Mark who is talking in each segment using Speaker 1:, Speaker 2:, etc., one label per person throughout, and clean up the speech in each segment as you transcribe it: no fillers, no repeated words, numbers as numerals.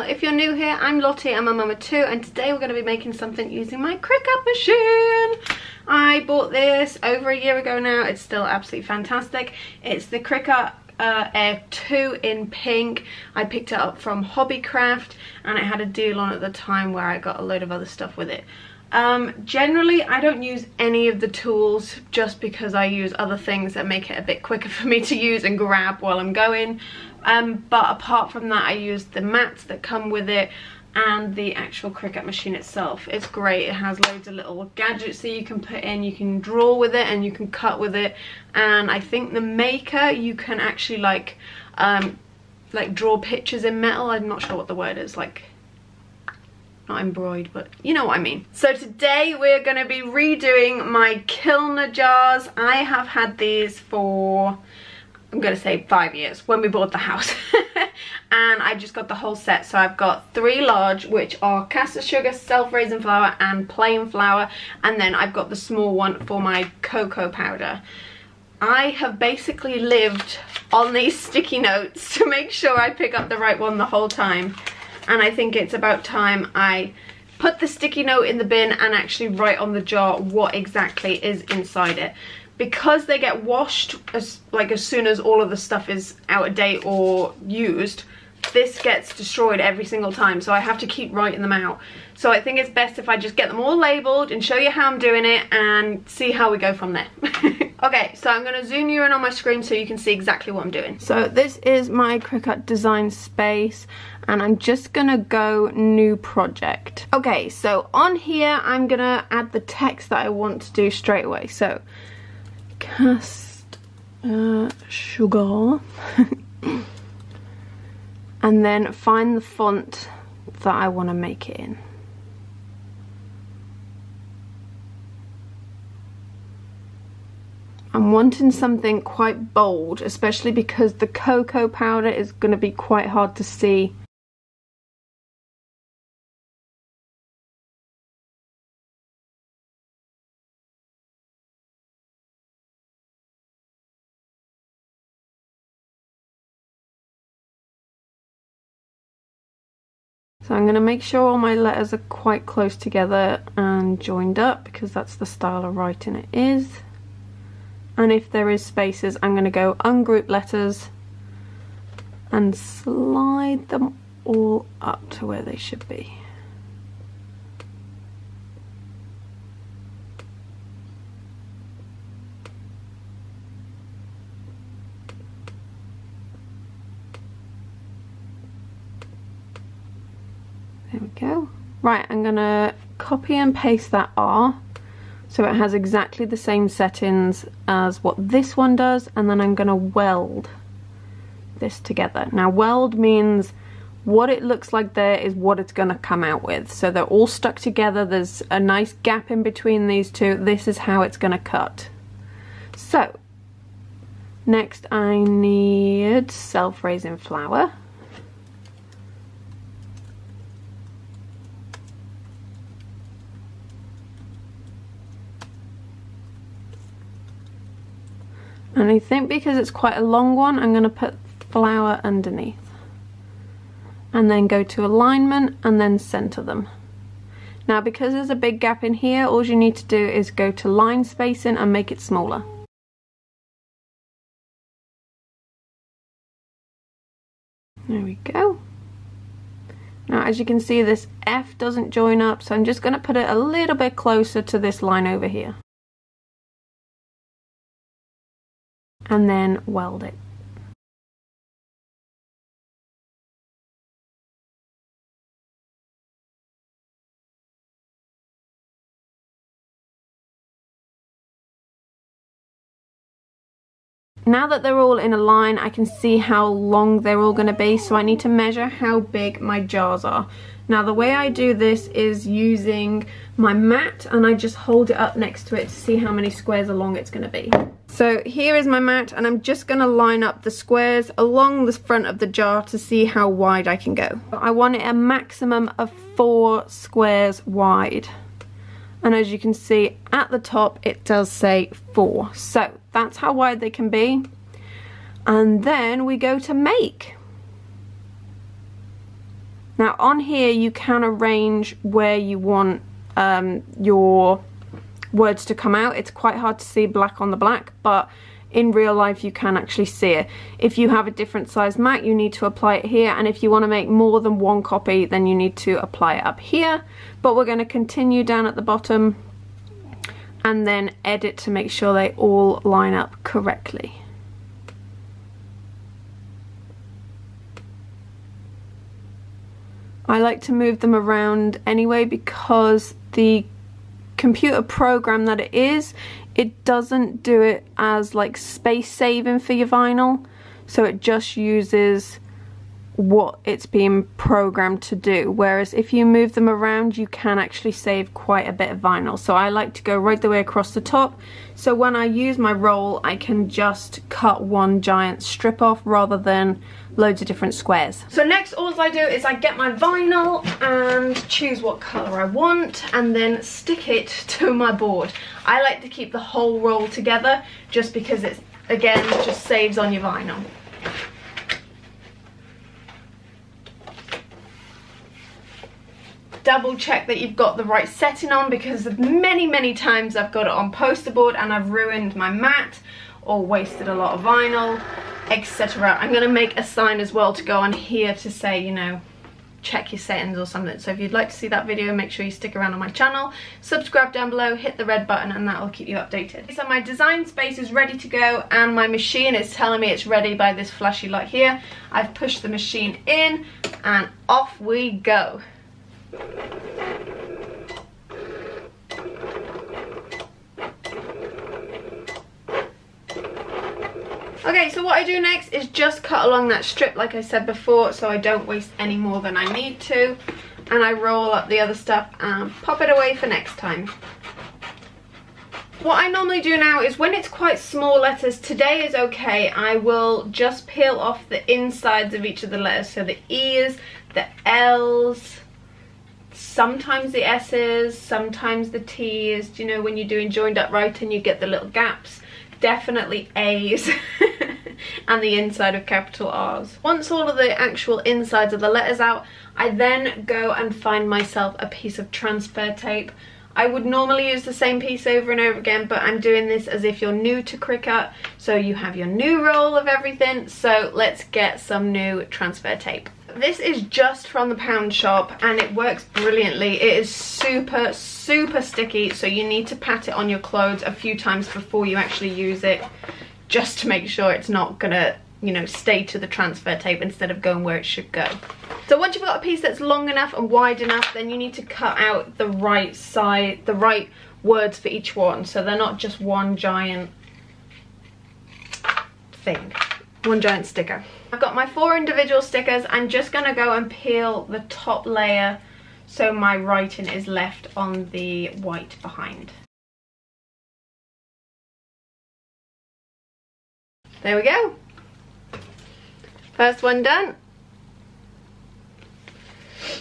Speaker 1: If you're new here, I'm Lottie, I'm a mum of 2, and today we're going to be making something using my Cricut machine. I bought this over a year ago now. It's still absolutely fantastic. It's the Cricut Air 2 in pink. I picked it up from Hobbycraft and it had a deal on at the time where I got a load of other stuff with it. Generally I don't use any of the tools just because I use other things that make it a bit quicker for me to use and grab while I'm going. But apart from that, I use the mats that come with it and the actual Cricut machine itself. It's great. It has loads of little gadgets that you can put in. You can draw with it and you can cut with it, and I think the maker, you can actually like draw pictures in metal. I'm not sure what the word is, like not embroidered, but you know what I mean. So today we're going to be redoing my Kilner jars. I have had these for, I'm going to say 5 years, when we bought the house. And I just got the whole set. So I've got 3 large, which are caster sugar, self-raising flour and plain flour, and then I've got the small one for my cocoa powder. I have basically lived on these sticky notes to make sure I pick up the right one the whole time, and I think it's about time I put the sticky note in the bin and actually write on the jar what exactly is inside it. Because they get washed as soon as all of the stuff is out of date or used, this gets destroyed every single time, so I have to keep writing them out. So I think it's best if I just get them all labelled and show you how I'm doing it and see how we go from there. Okay, so I'm going to zoom you in on my screen so you can see exactly what I'm doing. So this is my Cricut design space, and I'm just going to go new project. Okay, so on here I'm going to add the text that I want to do straight away. So cast sugar and then find the font that I want to make it in. I'm wanting something quite bold, especially because the cocoa powder is going to be quite hard to see. So I'm going to make sure all my letters are quite close together and joined up, because that's the style of writing it is. And if there is spaces, I'm going to go ungroup letters and slide them all up to where they should be. There we go. Right, I'm going to copy and paste that R so it has exactly the same settings as what this one does, and then I'm going to weld this together. Now weld means what it looks like there is what it's going to come out with. So they're all stuck together, there's a nice gap in between these two. This is how it's going to cut. So next I need self-raising flour. And I think because it's quite a long one, I'm going to put flour underneath. And then go to alignment and then center them. Now because there's a big gap in here, all you need to do is go to line spacing and make it smaller. There we go. Now as you can see, this F doesn't join up, so I'm just going to put it a little bit closer to this line over here. And then weld it. Now that they're all in a line, I can see how long they're all going to be, so I need to measure how big my jars are. Now the way I do this is using my mat, and I just hold it up next to it to see how many squares along it's going to be. So here is my mat, and I'm just going to line up the squares along the front of the jar to see how wide I can go. I want it a maximum of 4 squares wide. And as you can see at the top, it does say 4. So that's how wide they can be. And then we go to make. Now on here you can arrange where you want your words to come out. It's quite hard to see black on the black, but in real life you can actually see it. If you have a different size mat, you need to apply it here, and if you want to make more than one copy, then you need to apply it up here. But we're going to continue down at the bottom and then edit to make sure they all line up correctly. I like to move them around anyway because the computer program that it is, it doesn't do it as like space saving for your vinyl, so it just uses what it's being programmed to do, whereas if you move them around you can actually save quite a bit of vinyl. So I like to go right the way across the top, so when I use my roll I can just cut one giant strip off rather than loads of different squares. So next all I do is I get my vinyl and choose what colour I want and then stick it to my board. I like to keep the whole roll together just because it's, again, just saves on your vinyl. Double check that you've got the right setting on, because many times I've got it on poster board and I've ruined my mat or wasted a lot of vinyl, etc. I'm going to make a sign as well to go on here to say, you know, check your settings or something. So if you'd like to see that video, make sure you stick around on my channel, subscribe down below, hit the red button, and that will keep you updated. So my design space is ready to go and my machine is telling me it's ready by this flashy light here. I've pushed the machine in and off we go. Okay, so what I do next is just cut along that strip like I said before, so I don't waste any more than I need to, and I roll up the other stuff and pop it away for next time. What I normally do now is when it's quite small letters, today is okay, I will just peel off the insides of each of the letters, so the E's, the L's, sometimes the S's, sometimes the T's. Do you know when you're doing joined up writing you get the little gaps? Definitely A's and the inside of capital R's. Once all of the actual insides of the letters out, I then go and find myself a piece of transfer tape. I would normally use the same piece over and over again, but I'm doing this as if you're new to Cricut, so you have your new roll of everything. So let's get some new transfer tape. This is just from the pound shop and it works brilliantly. It is super sticky, so you need to pat it on your clothes a few times before you actually use it, just to make sure it's not gonna, you know, stay to the transfer tape instead of going where it should go. So once you've got a piece that's long enough and wide enough, then you need to cut out the right side, the right words for each one, so they're not just one giant thing, one giant sticker. I've got my 4 individual stickers. I'm just going to go and peel the top layer so my writing is left on the white behind. There we go. First one done.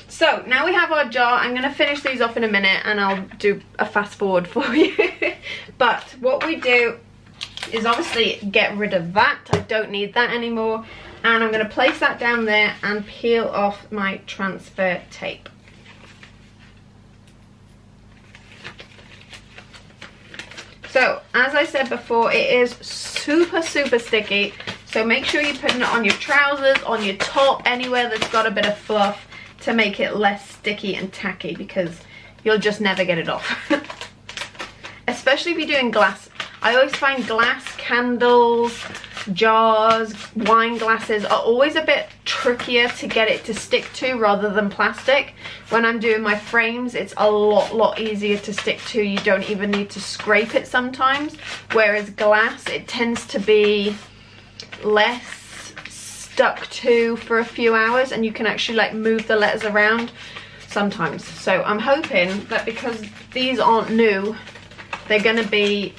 Speaker 1: So now we have our jar. I'm going to finish these off in a minute and I'll do a fast forward for you. But what we do is obviously get rid of that. I don't need that anymore. And I'm going to place that down there and peel off my transfer tape. So as I said before, it is super sticky, so make sure you're putting it on your trousers, on your top, anywhere that's got a bit of fluff to make it less sticky and tacky, because you'll just never get it off. Especially if you're doing glass. I always find glass, candles, jars, wine glasses are always a bit trickier to get it to stick to rather than plastic. When I'm doing my frames, it's a lot easier to stick to. You don't even need to scrape it sometimes, whereas glass, it tends to be less stuck to for a few hours and you can actually like move the letters around sometimes. So I'm hoping that because these aren't new, they're gonna be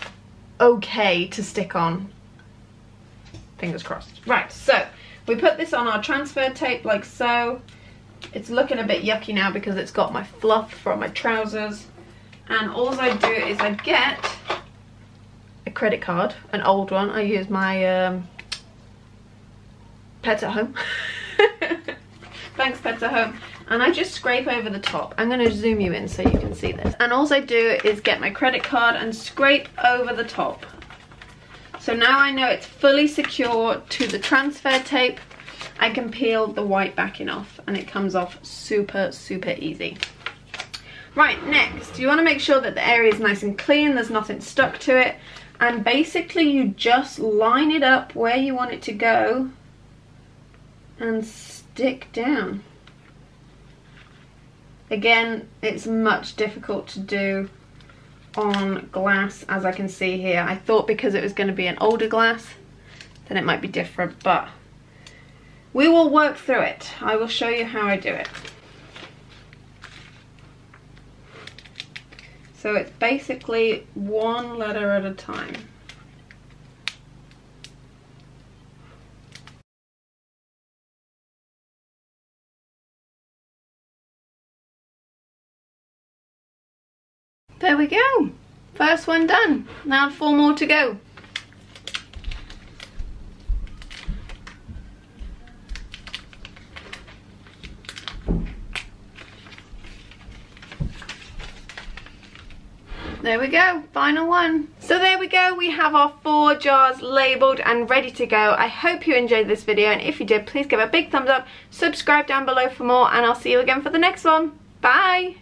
Speaker 1: okay to stick on. Fingers crossed. Right, so we put this on our transfer tape like so. It's looking a bit yucky now because it's got my fluff from my trousers, and all I do is I get a credit card, an old one. I use my Pets at Home. Thanks Pets at Home. and I just scrape over the top. I'm going to zoom you in so you can see this. And all I do is get my credit card and scrape over the top. So now I know it's fully secure to the transfer tape. I can peel the white backing off and it comes off super, super easy. Right, next, you want to make sure that the area is nice and clean, there's nothing stuck to it. And basically you just line it up where you want it to go and stick down. Again, it's much difficult to do on glass, as I can see here. I thought because it was going to be an older glass, then it might be different, but we will work through it. I will show you how I do it. So it's basically one letter at a time. There we go. First one done. Now 4 more to go. There we go, final one. So there we go, we have our 4 jars labelled and ready to go. I hope you enjoyed this video, and if you did, please give a big thumbs up, subscribe down below for more, and I'll see you again for the next one. Bye!